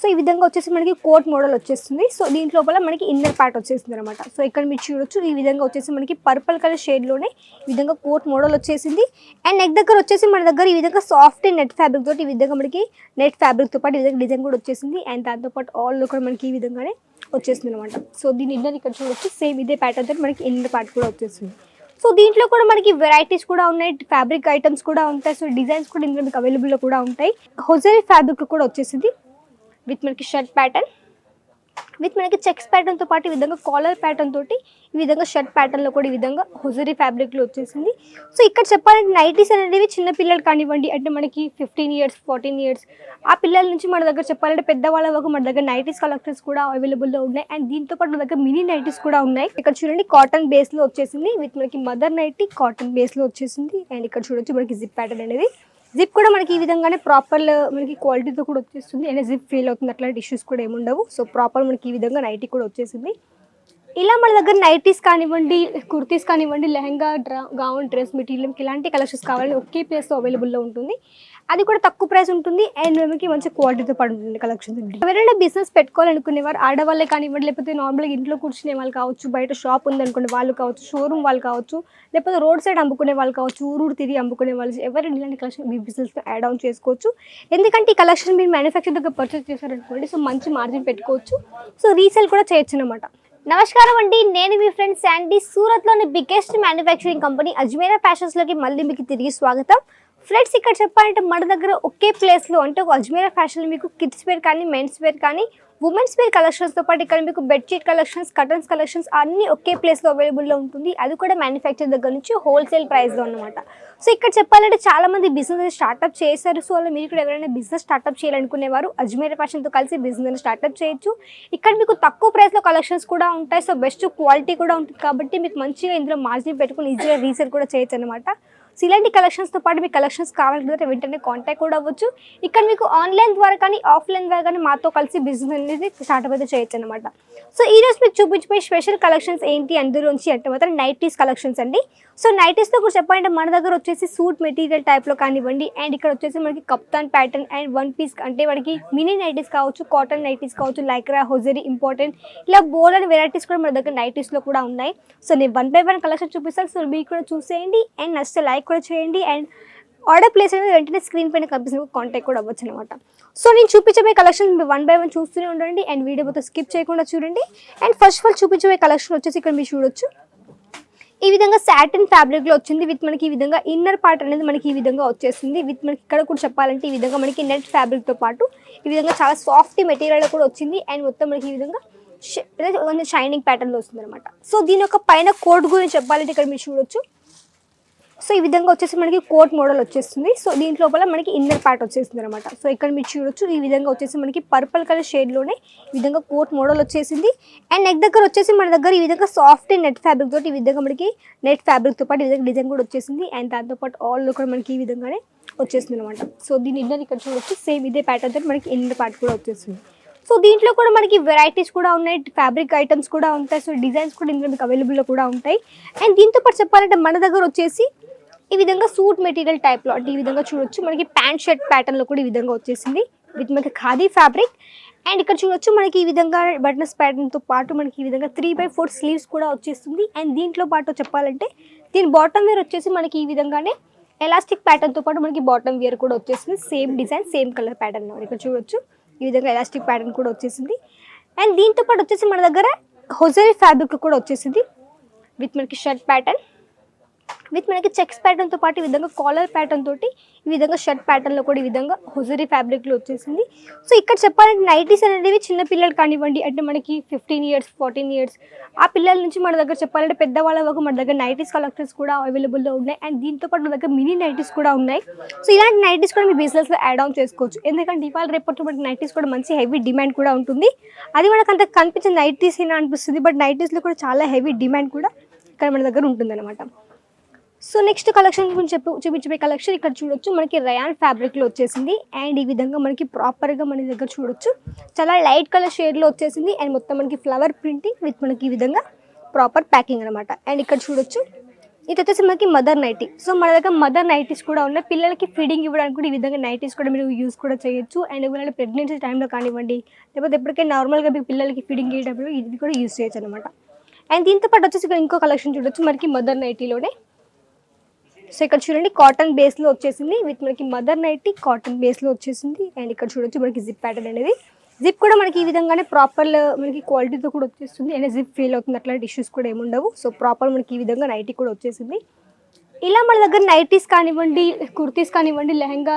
So ఈ విధంగా వచ్చేసి మనకి కోట్ మోడల్ వచ్చేస్తుంది. సో దీని లోపల మనకి ఇన్నర్ పార్ట్ వచ్చేసింది అనమాట. సో ఇక్కడ మీరు చూడొచ్చు ఈ విధంగా వచ్చేసి మనకి పర్పుల్ కలర్ షేడ్లోనే ఈ విధంగా కోట్ మోడల్ వచ్చేసింది. అండ్ నెక్ దగ్గర వచ్చేసి మన దగ్గర ఈ విధంగా సాఫ్ట్ నెట్ ఫ్యాబ్రిక్ తోటి ఈ విధంగా మనకి నెట్ ఫ్యాబ్రిక్తో పాటు ఈ విధంగా డిజైన్ కూడా వచ్చేసింది. అండ్ దాంతోపాటు ఆల్ కూడా మనకి ఈ విధంగానే వచ్చేసింది అనమాట. సో దీని ఇన్నర్ ఇక్కడ చూడొచ్చు సేమ్ ఇదే ప్యాటర్న్ తోటి మనకి ఇన్నర్ పార్ట్ కూడా వచ్చేసింది. సో దీంట్లో కూడా మనకి వెరైటీస్ కూడా ఉన్నాయి, ఫ్యాబ్రిక్ ఐటమ్స్ కూడా ఉంటాయి. సో డిజైన్స్ కూడా ఇందులో మీకు అవైలబుల్లో కూడా ఉంటాయి. హొజరీ ఫ్యాబ్రిక్ కూడా వచ్చేసింది విత్ మనకి షర్ట్ ప్యాటర్న్, విత్ మనకి చెక్స్ ప్యాటర్న్తో పాటు ఈ విధంగా కాలర్ ప్యాటర్న్ తోటి ఈ విధంగా షర్ట్ ప్యాటర్న్లో కూడా ఈ విధంగా హొజరీ ఫ్యాబ్రిక్లో వచ్చేసింది. సో ఇక్కడ చెప్పాలంటే నైటీస్ అనేవి చిన్న పిల్లలు కానివ్వండి, అంటే మనకి 15 ఇయర్స్ 14 ఇయర్స్ ఆ పిల్లల నుంచి మన దగ్గర చెప్పాలంటే పెద్దవాళ్ళ వరకు మన దగ్గర నైటీస్ కలెక్షన్స్ కూడా అవైలబుల్లో ఉన్నాయి. అండ్ దీంతో పాటు మన దగ్గర మినీ నైటీస్ కూడా ఉన్నాయి. ఇక్కడ చూడండి కాటన్ బేస్లో వచ్చేసింది విత్ మనకి మదర్ నైటీ కాటన్ బేస్లో వచ్చేసింది. అండ్ ఇక్కడ చూడొచ్చు మనకి జిప్ ప్యాటర్న్ అనేది, జిప్ కూడా మనకి ఈ విధంగానే ప్రాపర్ మనకి క్వాలిటీతో కూడా వచ్చేస్తుంది. అండ్ జిప్ ఫీల్ అవుతుంది, అట్లాంటి ఇష్యూస్ కూడా ఏముండవు. సో ప్రాపర్ మనకి ఈ విధంగా నైటీ కూడా వచ్చేసింది. ఇలా మన దగ్గర నైటీస్ కానివ్వండి, కుర్తీస్ కానివ్వండి, లెహంగా గౌన్ డ్రెస్ మెటీరియల్ ఇలాంటి కలెక్షన్స్ కావాలని ఒకే ప్లేస్లో అవైలబుల్లో ఉంటుంది. అది కూడా తక్కువ ప్రైస్ ఉంటుంది అండ్ మనకి మంచి క్వాలిటీతో పాటు ఉంటుంది కలెక్షన్స్. ఎవరైనా బిజినెస్ పెట్టుకోవాలనుకునేవారు ఆడవాళ్ళే కానివ్వండి, లేకపోతే నార్మల్గా ఇంట్లో కూర్చునే వాళ్ళు కావచ్చు, బయట షాప్ ఉందనుకునే వాళ్ళు కావచ్చు, షోరూమ్ వాళ్ళు కావచ్చు, లేకపోతే రోడ్ సైడ్ అమ్ముకునే వాళ్ళు కావచ్చు, ఊరూరు తిరిగి అమ్ముకునే వాళ్ళు, ఎవరైనా ఇలాంటి కలెక్షన్ మీ బిజినెస్లో యాడ్ ఆన్ చేసుకోవచ్చు. ఎందుకంటే ఈ కలెక్షన్ మీరు మ్యానుఫ్యాక్చర్ దగ్గర పర్చేస్ చేశారనుకోండి, సో మంచి మార్జిన్ పెట్టుకోవచ్చు. సో రీసేల్ కూడా చేయొచ్చు అనమాట. నమస్కారం అండి, నేను మీ ఫ్రెండ్ శాండీ. సూరత్లోని బిగ్గెస్ట్ మ్యానుఫ్యాక్చరింగ్ కంపెనీ అజ్మీరా ఫ్యాషన్స్లోకి మళ్ళీ మీకు తిరిగి స్వాగతం. ఫ్రెండ్స్ ఇక్కడ చెప్పాలంటే మన దగ్గర ఒకే ప్లేస్లో అంటే ఒక అజ్మీరా ఫ్యాషన్లో మీకు కిడ్స్ వేర్ కానీ, మెన్స్ వేర్ కానీ, ఉమెన్స్ వేర్ కలెక్షన్స్తో పాటు ఇక్కడ మీకు బెడ్షీట్ కలెక్షన్స్, కర్టన్స్ కలెక్షన్స్ అన్నీ ఒకే ప్లేస్లో అవైలబుల్లో ఉంటుంది. అది కూడా మ్యానుఫ్యాక్చర్ దగ్గర నుంచి హోల్సేల్ ప్రైస్లో అనమాట. సో ఇక్కడ చెప్పాలంటే చాలామంది బిజినెస్ స్టార్ట్అప్ చేశారు. సో అలా మీరు కూడా ఎవరైనా బిజినెస్ స్టార్ట్అప్ చేయాలనుకునేవారు అజ్మీరా ఫ్యాషన్తో కలిసి బిజినెస్ స్టార్ట్అప్ చేయొచ్చు. ఇక్కడ మీకు తక్కువ ప్రైస్లో కలెక్షన్స్ కూడా ఉంటాయి. సో బెస్ట్ క్వాలిటీ కూడా ఉంటుంది కాబట్టి మీకు మంచిగా ఇందులో మార్జిన్ పెట్టుకుని ఈజీగా రీసేల్ కూడా చేయొచ్చు అనమాట. సో ఇలాంటి కలెక్షన్స్తో పాటు మీకు కలెక్షన్స్ కావాలంటే వెంటనే కాంటాక్ట్ కూడా అవ్వచ్చు. ఇక్కడ మీకు ఆన్లైన్ ద్వారా కానీ ఆఫ్లైన్ ద్వారా కానీ మాతో కలిసి బిజినెస్ అనేది స్టార్ట్అప్ అయితే చేయొచ్చు అనమాట. సో ఈరోజు మీకు చూపించిపోయే స్పెషల్ కలెక్షన్స్ ఏంటి అందులోంచి అంటే మాత్రం నైటీస్ కలెక్షన్స్ అండి. సో నైటీస్లో కూడా చెప్పాలంటే మన దగ్గర వచ్చేసి సూట్ మెటీరియల్ టైప్లో కానివ్వండి, అండ్ ఇక్కడ వచ్చేసి మనకి కప్తాన్ ప్యాటర్న్ అండ్ వన్ పీస్ అంటే మనకి మినీ నైటీస్ కావచ్చు, కాటన్ నైటీస్ కావచ్చు, లైక్రా, హొజరీ ఇంపార్టెంట్ ఇలా బోల్డ్ అండ్ వెరైటీస్ కూడా మన దగ్గర నైటీస్లో కూడా ఉన్నాయి. సో నేను 1 by 1 కలెక్షన్ చూపిస్తాను. సో మీరు కూడా చూసేయండి అండ్ నచ్చితే లైక్ కూడా చేయండి అండ్ ఆర్డర్ ప్లేస్ అనేది వెంటనే స్క్రీన్ పైన కనిపిస్తుంది, కాంటాక్ట్ కూడా అవ్వచ్చు అనమాట. సో నేను చూపించబోయే కలెక్షన్ 1 by 1 చూస్తూనే ఉండండి అండ్ వీడియో మొత్తం స్కిప్ చేయకుండా చూడండి. అండ్ ఫస్ట్ ఆఫ్ ఆల్ చూపించబోయే కలెక్షన్ వచ్చేసి ఇక్కడ మీరు చూడొచ్చు ఈ విధంగా సాటిన్ ఫ్యాబ్రిక్లో వచ్చింది విత్ మనకి ఈ విధంగా ఇన్నర్ పార్ట్ అనేది మనకి ఈ విధంగా వచ్చేసింది. విత్ మనకి ఇక్కడ కూడా చెప్పాలంటే ఈ విధంగా మనకి నెట్ ఫ్యాబ్రిక్తో పాటు ఈ విధంగా చాలా సాఫ్ట్ మెటీరియల్ కూడా వచ్చింది. అండ్ మొత్తం మనకి ఈ విధంగా కొంచెం షైనింగ్ ప్యాటర్న్లో వస్తుంది అనమాట. సో దీని యొక్క పైన కోట్ గురించి చెప్పాలంటే ఇక్కడ మీరు చూడొచ్చు. సో ఈ విధంగా వచ్చేసి మనకి కోట్ మోడల్ వచ్చేస్తుంది. సో దీంట్ లోపల మనకి ఇన్నర్ పార్ట్ వచ్చేసింది అనమాట. సో ఇక్కడ మీరు చూడొచ్చు ఈ విధంగా వచ్చేసి మనకి పర్పుల్ కలర్ షేడ్లోనే ఈ విధంగా కోట్ మోడల్ వచ్చేసింది. అండ్ నెక్ దగ్గర వచ్చేసి మన దగ్గర ఈ విధంగా సాఫ్ట్ నెట్ ఫ్యాబ్రిక్ తోటి ఈ విధంగా మనకి నెట్ ఫ్యాబ్రిక్తో పాటు ఈ విధంగా డిజైన్ కూడా వచ్చేసింది. అండ్ దాంతోపాటు ఆల్ కూడా మనకి ఈ విధంగానే వచ్చేస్తుంది అనమాట. సో దీని ఇన్నర్ ఇక్కడ చూడొచ్చు సేమ్ ఇదే ప్యాటర్న్ తోటి మనకి ఇన్నర్ పార్ట్ కూడా వచ్చేస్తుంది. సో దీంట్లో కూడా మనకి వెరైటీస్ కూడా ఉన్నాయి, ఫ్యాబ్రిక్ ఐటమ్స్ కూడా ఉంటాయి. సో డిజైన్స్ కూడా ఇందులో మీకు అవైలబుల్లో కూడా ఉంటాయి. అండ్ దీంతో పాటు చెప్పాలంటే మన దగ్గర వచ్చేసి ఈ విధంగా సూట్ మెటీరియల్ టైప్లో అంటే ఈ విధంగా చూడొచ్చు మనకి ప్యాంట్ షర్ట్ ప్యాటర్న్లో కూడా ఈ విధంగా వచ్చేసింది విత్ మనకి ఖాదీ ఫ్యాబ్రిక్. అండ్ ఇక్కడ చూడొచ్చు మనకి ఈ విధంగా బటన్స్ ప్యాటర్న్తో పాటు మనకి ఈ విధంగా 3/4 స్లీవ్స్ కూడా వచ్చేస్తుంది. అండ్ దీంట్లో పాటు చెప్పాలంటే దీని బాటమ్ వేర్ వచ్చేసి మనకి ఈ విధంగానే ఎలాస్టిక్ ప్యాటర్న్తో పాటు మనకి బాటమ్ వేర్ కూడా వచ్చేసింది. Same design same colour pattern ఇక్కడ చూడొచ్చు ఈ విధంగా ఎలాస్టిక్ ప్యాటర్న్ కూడా వచ్చేసింది. అండ్ దీంతో పాటు వచ్చేసి మన దగ్గర హొజరీ ఫ్యాబ్రిక్ కూడా వచ్చేసింది విత్ మనకి షర్ట్ ప్యాటర్న్, విత్ మనకి చెక్స్ ప్యాటర్న్తో పాటు ఈ విధంగా కాలర్ ప్యాటర్న్ తోటి ఈ విధంగా షర్ట్ ప్యాటర్న్లో కూడా ఈ విధంగా హొజరీ ఫ్యాబ్రిక్లో వచ్చేసింది. సో ఇక్కడ చెప్పాలంటే నైటీస్ అనేవి చిన్న పిల్లలు కానివ్వండి, అంటే మనకి 15 ఇయర్స్ 14 ఇయర్స్ ఆ పిల్లల నుంచి మన దగ్గర చెప్పాలంటే పెద్దవాళ్ళ వరకు మన దగ్గర నైటీస్ కలెక్షన్స్ కూడా అవైలబుల్లో ఉన్నాయి. అండ్ దీంతో పాటు మన దగ్గర మినీ నైటీస్ కూడా ఉన్నాయి. సో ఇలాంటి నైటీస్ కూడా మీ బిజినెస్లో యాడ్ ఆన్ చేసుకోవచ్చు. ఎందుకంటే ఇవాళ రేపటి మనకి నైటీస్ కూడా మంచి హెవీ డిమాండ్ కూడా ఉంటుంది. అది మనకు అంత కనిపించే నైటీస్ అయినా అనిపిస్తుంది, బట్ నైటీస్లో కూడా చాలా హెవీ డిమాండ్ కూడా ఇక్కడ మన దగ్గర ఉంటుందన్నమాట. సో నెక్స్ట్ కలెక్షన్ గురించి చూపించే కలెక్షన్ ఇక్కడ చూడొచ్చు మనకి రయాన్ ఫ్యాబ్రిక్లో వచ్చేసింది. అండ్ ఈ విధంగా మనకి ప్రాపర్గా మన దగ్గర చూడొచ్చు చాలా లైట్ కలర్ షేడ్లో వచ్చేసింది. అండ్ మొత్తం మనకి ఫ్లవర్ ప్రింటింగ్ విత్ మనకి ఈ విధంగా ప్రాపర్ ప్యాకింగ్ అనమాట. అండ్ ఇక్కడ చూడొచ్చు ఇది వచ్చేసి మనకి మదర్ నైటీ. సో మన దగ్గర మదర్ నైటీస్ కూడా ఉన్నాయి. పిల్లలకి ఫీడింగ్ ఇవ్వడానికి కూడా ఈ విధంగా నైటీస్ కూడా మీరు యూస్ కూడా చేయొచ్చు. అండ్ ఒకవేళ ప్రెగ్నెన్సీ టైంలో కానివ్వండి, లేకపోతే ఎప్పటికైనా నార్మల్గా మీ పిల్లలకి ఫీడింగ్ ఇవ్వడం ఇది కూడా యూస్ చేయొచ్చు అనమాట. అండ్ దీంతో పాటు వచ్చేసి ఇక్కడ ఇంకో కలెక్షన్ చూడొచ్చు మనకి మదర్ నైటీలోనే. సో ఇక్కడ చూడండి కాటన్ బేస్లో వచ్చేసింది విత్ మనకి మదర్ నైటీ కాటన్ బేస్లో వచ్చేసింది. అండ్ ఇక్కడ చూడొచ్చు మనకి జిప్ ప్యాటర్న్ అనేది. జిప్ కూడా మనకి ఈ విధంగానే ప్రాపర్ మనకి క్వాలిటీతో కూడా వచ్చేస్తుంది. అండ్ జిప్ ఫీల్ అవుతుంది, అట్లాంటి ఇష్యూస్ కూడా ఏముండవు. సో ప్రాపర్ మనకి ఈ విధంగా నైటీ కూడా వచ్చేసింది. ఇలా మన దగ్గర నైటీస్ కానివ్వండి, కుర్తీస్ కానివ్వండి, లెహంగా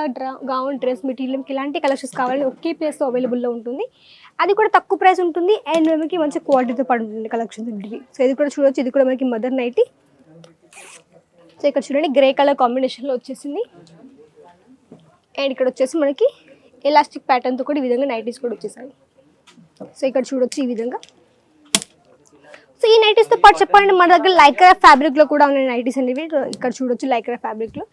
గౌన్ డ్రెస్ మెటీరియల్ ఇలాంటి కలెక్షన్స్ కావాలని ఒకే ప్లేస్లో అవైలబుల్లో ఉంటుంది. అది కూడా తక్కువ ప్రైస్ ఉంటుంది అండ్ మనకి మంచి క్వాలిటీతో పాటు ఉంటుంది కలెక్షన్స్ ఉంటుంది. సో ఇది కూడా చూడొచ్చు, ఇది కూడా మనకి మదర్ నైటీ. సో ఇక్కడ చూడండి గ్రే కలర్ కాంబినేషన్లో వచ్చేసింది. అండ్ ఇక్కడ వచ్చేసి మనకి ఎలాస్టిక్ ప్యాటర్న్తో కూడా ఈ విధంగా నైటీస్ కూడా వచ్చేసాయి. సో ఇక్కడ చూడొచ్చు ఈ విధంగా. సో ఈ నైటీస్తో పాటు చెప్పాలంటే మన దగ్గర లైక్రా ఫ్యాబ్రిక్లో కూడా ఉన్నాయి నైటీస్ అనేవి. ఇక్కడ చూడొచ్చు లైక్రా ఫ్యాబ్రిక్లో.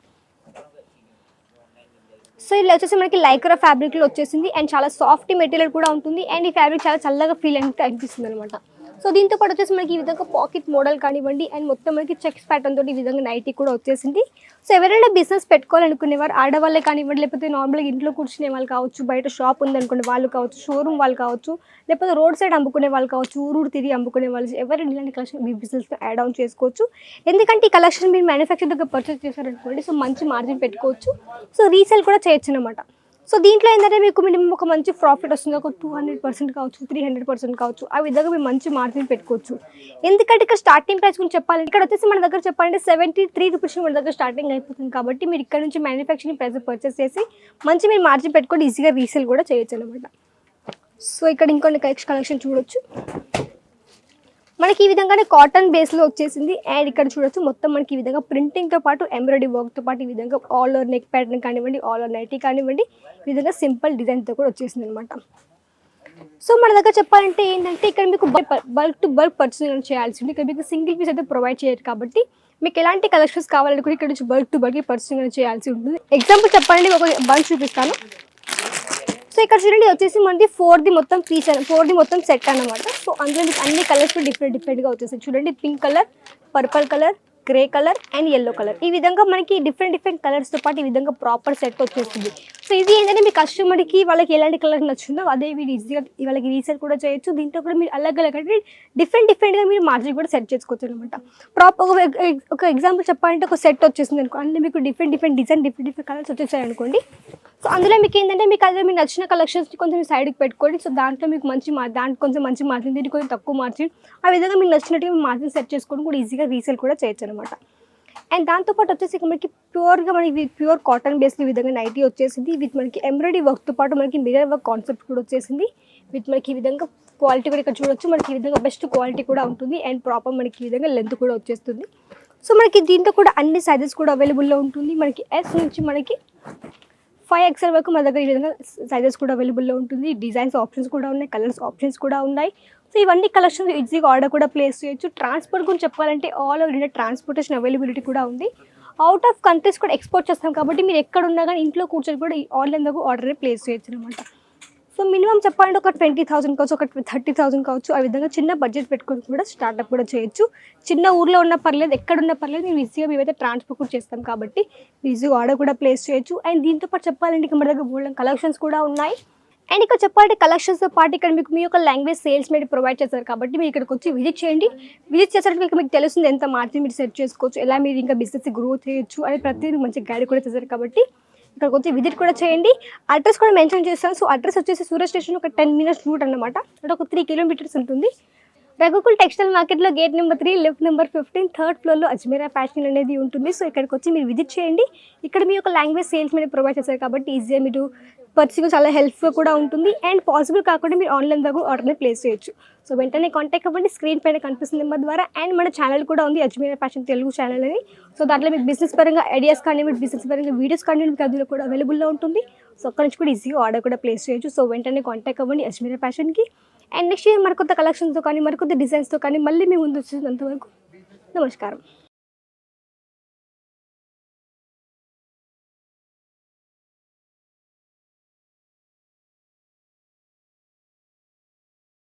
సో ఇలా వచ్చేసి మనకి లైక్రా ఫ్యాబ్రిక్లో వచ్చేసింది అండ్ చాలా సాఫ్ట్ మెటీరియల్ కూడా ఉంటుంది. అండ్ ఈ ఫ్యాబ్రిక్ చాలా చల్లగా ఫీల్ అనిపిస్తుంది అనమాట. సో దీంతో పాటు వచ్చేసి మనకి ఈ విధంగా పాకెట్ మోడల్ కానివ్వండి అండ్ మొత్తం మనకి చెక్స్ ప్యాటర్న్ తోటి ఈ విధంగా నైటీ కూడా వచ్చేసింది. సో ఎవరైనా బిజినెస్ పెట్టుకోవాలనుకునేవారు ఆడవాళ్ళే కానివ్వండి, లేకపోతే నార్మల్గా ఇంట్లో కూర్చునే వాళ్ళు కావచ్చు, బయట షాప్ ఉందనుకునే వాళ్ళు కావచ్చు, షోరూమ్ వాళ్ళు కావచ్చు, లేకపోతే రోడ్ సైడ్ అమ్ముకునే వాళ్ళు కావచ్చు, ఊరూరు తిరిగి అమ్ముకునే వాళ్ళు ఎవరైనా ఇలాంటి కలెక్షన్ మీ బిజినెస్లో యాడ్ ఆన్ చేసుకోవచ్చు. ఎందుకంటే ఈ కలెక్షన్ మీరు మ్యానుఫ్యాక్చర్ దగ్గర పర్చేస్ చేశారనుకోండి, సో మంచి మార్జిన్ పెట్టుకోవచ్చు. సో రీసేల్ కూడా చేయొచ్చు అనమాట. సో దీంట్లో ఏంటంటే మీకు మినిమం ఒక మంచి ప్రాఫిట్ వస్తుంది. ఒక 200% కావచ్చు, 300% కావచ్చు. ఆ విధంగా మీరు మంచి మార్జిన్ పెట్టుకోవచ్చు. ఎందుకంటే ఇక్కడ స్టార్టింగ్ ప్రైస్ గురించి చెప్పాలి, ఇక్కడ వచ్చేసి మన దగ్గర చెప్పాలంటే 73 రూపీస్ మన దగ్గర స్టార్టింగ్ అయిపోతుంది. కాబట్టి మీరు ఇక్కడ నుంచి మ్యానుఫ్యాక్చరింగ్ ప్రైస్ పర్చేస్ చేసి మంచి మీరు మార్జిన్ పెట్టుకొని ఈజీగా రీసేల్ కూడా చేయొచ్చు అనమాట. సో ఇక్కడ ఇంకొన్ని కలెక్షన్ చూడొచ్చు. మనకి ఈ విధంగానే కాటన్ బేస్లో వచ్చేసింది. అండ్ ఇక్కడ చూడొచ్చు మొత్తం మనకి ఈ విధంగా ప్రింటింగ్తో పాటు ఎంబ్రాయిడరీ వర్క్తో పాటు ఈ విధంగా ఆల్ ఓవర్ నెక్ ప్యాటర్న్ కానివ్వండి, ఆల్ ఓవర్ నైటీ కానివ్వండి, ఈ విధంగా సింపుల్ డిజైన్తో కూడా వచ్చేసింది అనమాట. సో మన దగ్గర చెప్పాలంటే ఏంటంటే ఇక్కడ మీకు బల్క్ టు బల్క్ పర్చేస్ చేయాల్సి ఉంది. ఇక్కడ మీకు సింగిల్ పీస్ అయితే ప్రొవైడ్ చేయరు. కాబట్టి మీకు ఎలాంటి కలెక్షన్స్ కావాలనుకుంటే ఇక్కడ నుంచి బల్క్ టు బల్క్ పర్చేస్ చేయాల్సి ఉంటుంది. ఎగ్జాంపుల్ చెప్పాలంటే ఒక బంచ్ చూపిస్తాను. సో ఇక్కడ చూడండి వచ్చేసి మనది 4ది మొత్తం పీస్ 4ది మొత్తం సెట్ అనమాట. సో అందులో మీకు అన్ని కలర్స్ డిఫరెంట్గా వచ్చేసాయి. చూడండి pink colour, purple colour, grey colour and yellow colour. ఈ విధంగా మనకి డిఫరెంట్ కలర్స్తో పాటు ఈ విధంగా ప్రాపర్ సెట్ వచ్చేస్తుంది. సో ఇది ఏంటంటే మీ కస్టమర్కి వాళ్ళకి ఎలాంటి కలర్ నచ్చిందో అదే మీరు ఈజీగా వాళ్ళకి రీసేల్ కూడా చేయొచ్చు. దీంట్లో కూడా మీరు అలగ్ అంటే డిఫరెంట్గా మీరు మార్జిన్ కూడా సెట్ చేసుకోవచ్చు అనమాట. ప్రాపర్ ఒక ఎగ్జాంపుల్ చెప్పాలంటే ఒక సెట్ వచ్చేసింది అనుకో, అందులో మీకు డిఫరెంట్ డిజైన్ డిఫరెంట్ కలర్స్ వచ్చేసాయి అనుకోండి. సో అందులో మీకు ఏంటంటే మీకు అదే మీకు నచ్చిన కలెక్షన్స్ని కొంచెం సైడ్కి పెట్టుకోండి. సో దాంట్లో మీకు దాంట్లో కొంచెం మంచి మార్జిన్, దీనికి కొంచెం తక్కువ మార్జిన్, ఆ విధంగా మీకు నచ్చినట్టుగా మార్జిన్ సెట్ చేసుకోవడం కూడా ఈజీగా రీసేల్ కూడా చేయొచ్చు అనమాట. అండ్ దాంతోపాటు వచ్చేసి మనకి ప్యూర్గా మనకి ప్యూర్ కాటన్ బేస్లో ఈ విధంగా నైటీ వచ్చేసింది. విత్ మనకి ఎంబ్రాయిడరీ వర్క్తో పాటు మనకి మిర్రర్ వర్క్ కాన్సెప్ట్ కూడా వచ్చేసింది. విత్ మనకి ఈ విధంగా క్వాలిటీ కూడా ఇక్కడ చూడొచ్చు, మనకి ఈ విధంగా బెస్ట్ క్వాలిటీ కూడా ఉంటుంది. అండ్ ప్రాపర్ మనకి ఈ విధంగా లెంత్ కూడా వచ్చేస్తుంది. సో మనకి దీంట్లో కూడా అన్ని సైజెస్ కూడా అవైలబుల్లో ఉంటుంది. మనకి S నుంచి మనకి 5XL వరకు మన దగ్గర ఈ విధంగా సైజెస్ కూడా అవైలబుల్లో ఉంటుంది. డిజైన్స్ ఆప్షన్స్ కూడా ఉన్నాయి, కలర్స్ ఆప్షన్స్ కూడా ఉన్నాయి. సో ఇవన్నీ కలెక్షన్స్ ఈజీగా ఆర్డర్ కూడా ప్లేస్ చేయొచ్చు. ట్రాన్స్పోర్ట్ గురించి చెప్పాలంటే all over India transportation availability కూడా ఉంది. అవుట్ ఆఫ్ కంట్రీస్ కూడా ఎక్స్పోర్ట్ చేస్తాం. కాబట్టి మీరు ఎక్కడ ఉన్నా కానీ ఇంట్లో కూర్చొని కూడా ఆన్లైన్ దగ్గర ఆర్డర్ ప్లేస్ చేయొచ్చు అనమాట. సో మినిమం చెప్పాలంటే ఒక 20,000 కావచ్చు, ఒక 30,000 కావచ్చు. ఆ విధంగా చిన్న బడ్జెట్ పెట్టుకొని కూడా స్టార్ట్అప్ కూడా చేయొచ్చు. చిన్న ఊర్లో ఉన్న పర్లేదు, ఎక్కడున్న పర్లేదు, మేము ఈజీగా మేమైతే ట్రాన్స్పోర్ట్ కూడా చేస్తాం. కాబట్టి ఈజీగా ఆర్డర్ కూడా ప్లేస్ చేయొచ్చు. అండ్ దీంతో పాటు చెప్పాలంటే ఇక్కడ మన దగ్గర గోల్డెన్ కలెక్షన్స్ కూడా ఉన్నాయి. అండ్ ఇక్కడ చెప్పాలంటే కలెక్షన్స్తో పాటు ఇక్కడ మీకు మీ యొక్క లాంగ్వేజ్ సేల్స్ మీద ప్రొవైడ్ చేస్తారు. కాబట్టి మీరు ఇక్కడికి వచ్చి విజిట్ చేయండి. విజిట్ చేసేటప్పుడు మీకు తెలుస్తుంది ఎంత మార్జిన్ మీరు సెట్ చేసుకోవచ్చు, ఎలా మీరు ఇంకా బిజినెస్ గ్రో చేయొచ్చు అని ప్రతిదీ మంచి గైడ్ కూడా చేస్తారు. కాబట్టి ఇక్కడికి వచ్చి విజిట్ కూడా చేయండి. అడ్రస్ కూడా మెన్షన్ చేస్తాను. సో అడ్రస్ వచ్చేసి సూరత్ స్టేషన్ ఒక 10 minutes రూట్ అనమాట. అంటే ఒక 3 kilometers ఉంటుంది. రఘుకుల్ టెక్స్టైల్ మార్కెట్లో gate number 3 left number 15 third ఫ్లోర్లో అజ్మీరా ఫ్యాషన్ అనేది ఉంటుంది. సో ఇక్కడికి వచ్చి మీరు విజిట్ చేయండి. ఇక్కడ మీ యొక్క లాంగ్వేజ్ సేల్స్ మీద ప్రొవైడ్ చేస్తారు. కాబట్టి ఈజీగా మీరు పర్చేసింగ్ చాలా హెల్ప్ఫుల్ కూడా ఉంటుంది. అండ్ పాసిబుల్ కాకుండా మీరు ఆన్లైన్ దగ్గర ఆర్డర్ని ప్లేస్ చేయొచ్చు. సో వెంటనే కాంటాక్ట్ అవ్వండి. స్క్రీన్ పైన కనిపిస్తున్న నెంబర్ ద్వారా. అండ్ మన ఛానల్ కూడా ఉంది అజ్మీరా ఫ్యాషన్ తెలుగు ఛానల్ అని. సో దాంట్లో మీకు బిజినెస్ పరంగా ఐడియాస్ కానివ్వండి, బిజినెస్ పరంగా వీడియోస్ కానివ్వండి, మీకు అందులో కూడా అవైలబుల్లో ఉంటుంది. సో అక్కడ నుంచి కూడా ఈజీగా ఆర్డర్ కూడా ప్లేస్ చేయొచ్చు. సో వెంటనే కాంటాక్ట్ అవ్వండి అజ్మీరా ఫ్యాషన్కి. అండ్ నెక్స్ట్ మరికొత్త కలెక్షన్స్తో కానీ మరికొత్త డిజైన్స్తో కానీ మళ్ళీ మేము ముందు వచ్చేంతవరకు నమస్కారం.